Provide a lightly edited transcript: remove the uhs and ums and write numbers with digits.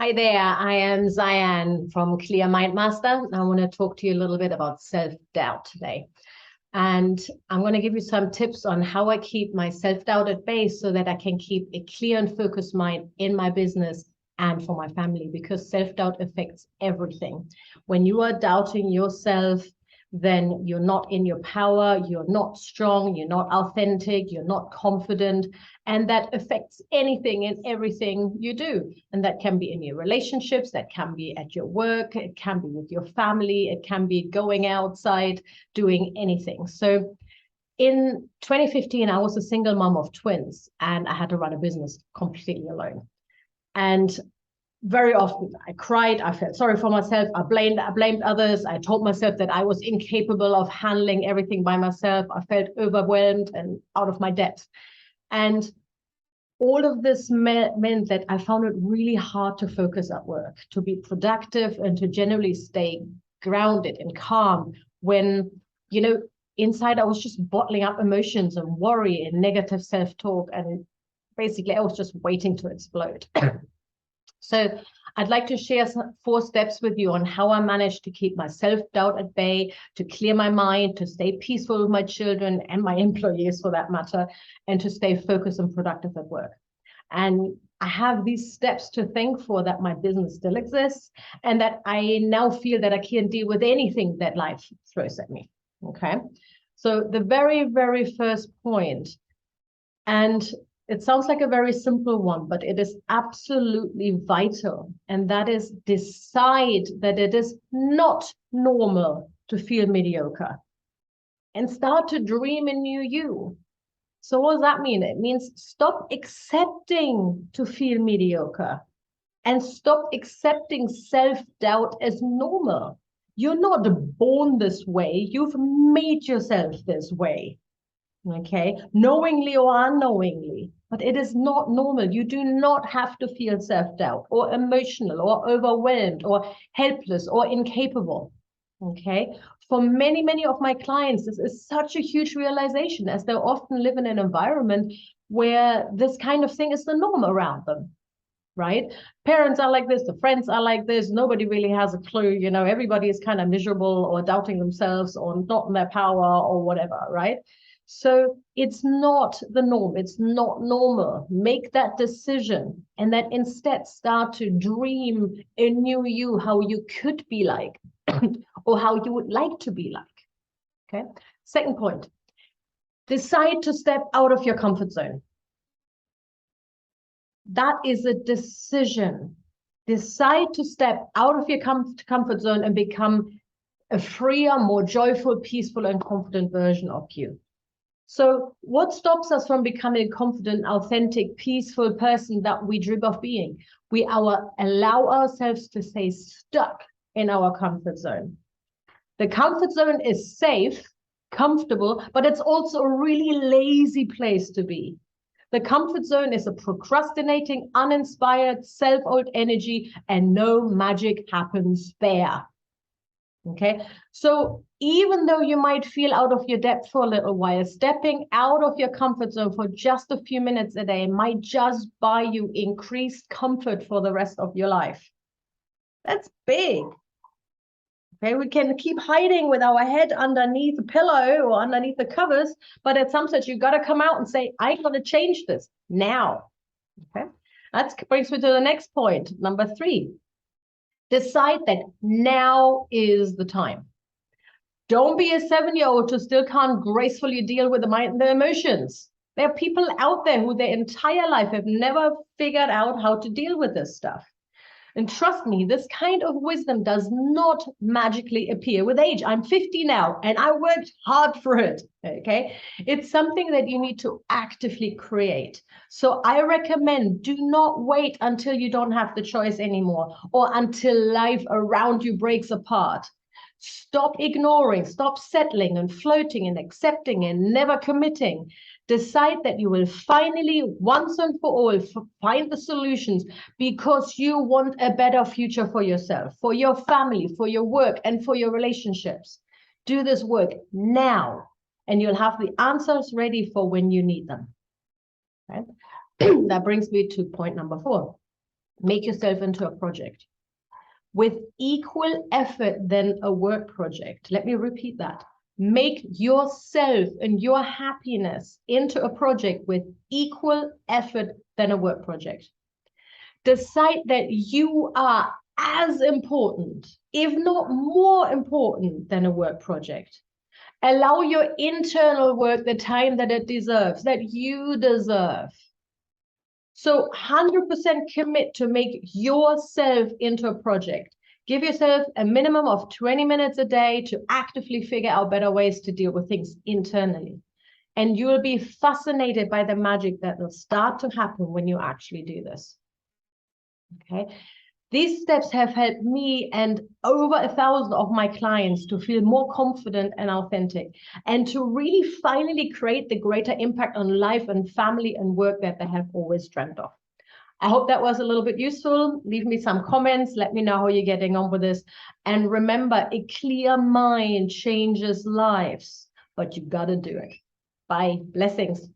Hi there, I am Xian from Clear Mind Master. I want to talk to you a little bit about self-doubt today. And I'm going to give you some tips on how I keep my self-doubt at bay so that I can keep a clear and focused mind in my business and for my family, because self-doubt affects everything. When you are doubting yourself, then you're not in your power, you're not strong, you're not authentic, you're not confident, and that affects anything and everything you do. And that can be in your relationships, that can be at your work, it can be with your family, it can be going outside, doing anything. So in 2015, I was a single mom of twins, and I had to run a business completely alone. And very often I cried, I felt sorry for myself, I blamed others, I told myself that I was incapable of handling everything by myself, I felt overwhelmed and out of my depth. And all of this meant that I found it really hard to focus at work, to be productive, and to generally stay grounded and calm when, inside I was just bottling up emotions and worry and negative self-talk. And basically I was just waiting to explode. So I'd like to share 4 steps with you on how I managed to keep my self-doubt at bay, to clear my mind, to stay peaceful with my children and my employees for that matter, and to stay focused and productive at work. And I have these steps to thank for that my business still exists and that I now feel that I can deal with anything that life throws at me. Okay. So the very, very first point, and it sounds like a very simple one, but it is absolutely vital. And that is decide that it is not normal to feel mediocre and start to dream a new you. So what does that mean? It means stop accepting to feel mediocre and stop accepting self-doubt as normal. You're not born this way. You've made yourself this way. Okay, knowingly or unknowingly, but it is not normal. You do not have to feel self-doubt or emotional or overwhelmed or helpless or incapable. Okay, for many, many of my clients, this is such a huge realization, as they often live in an environment where this kind of thing is the norm around them. Right? Parents are like this, the friends are like this, nobody really has a clue, everybody is kind of miserable or doubting themselves or not in their power or whatever, right? So it's not the norm, it's not normal. Make that decision and then instead start to dream a new you, how you could be like, or how you would like to be like. Okay. Second point, decide to step out of your comfort zone. That is a decision. Decide to step out of your comfort zone and become a freer, more joyful, peaceful, and confident version of you. So what stops us from becoming a confident, authentic, peaceful person that we dream of being? We allow ourselves to stay stuck in our comfort zone. The comfort zone is safe, comfortable, but it's also a really lazy place to be. The comfort zone is a procrastinating, uninspired, self-old energy, and no magic happens there. Okay, so even though you might feel out of your depth for a little while, stepping out of your comfort zone for just a few minutes a day might just buy you increased comfort for the rest of your life. That's big. Okay, we can keep hiding with our head underneath the pillow or underneath the covers, but at some stage you got to come out and say, I got to change this now. Okay, that brings me to the next point, number 3. Decide that now is the time. Don't be a 7-year-old who still can't gracefully deal with the emotions. There are people out there who their entire life have never figured out how to deal with this stuff. And trust me, this kind of wisdom does not magically appear with age. I'm 50 now, and I worked hard for it, okay? It's something that you need to actively create. So I recommend do not wait until you don't have the choice anymore or until life around you breaks apart. Stop ignoring, stop settling and floating and accepting and never committing. Decide that you will finally, once and for all, find the solutions because you want a better future for yourself, for your family, for your work, and for your relationships. Do this work now, and you'll have the answers ready for when you need them. Right? That brings me to point number 4. make yourself into a project with equal effort than a work project. Let me repeat that. Make yourself and your happiness into a project with equal effort than a work project. Decide that you are as important, if not more important, than a work project. Allow your internal work the time that it deserves, that you deserve. So 100% commit to make yourself into a project. Give yourself a minimum of 20 minutes a day to actively figure out better ways to deal with things internally. And you will be fascinated by the magic that will start to happen when you actually do this. Okay. These steps have helped me and over 1,000 of my clients to feel more confident and authentic, and to really finally create the greater impact on life and family and work that they have always dreamt of. I hope that was a little bit useful. Leave me some comments. Let me know how you're getting on with this. And remember, a clear mind changes lives, but you got to do it. Bye. Blessings.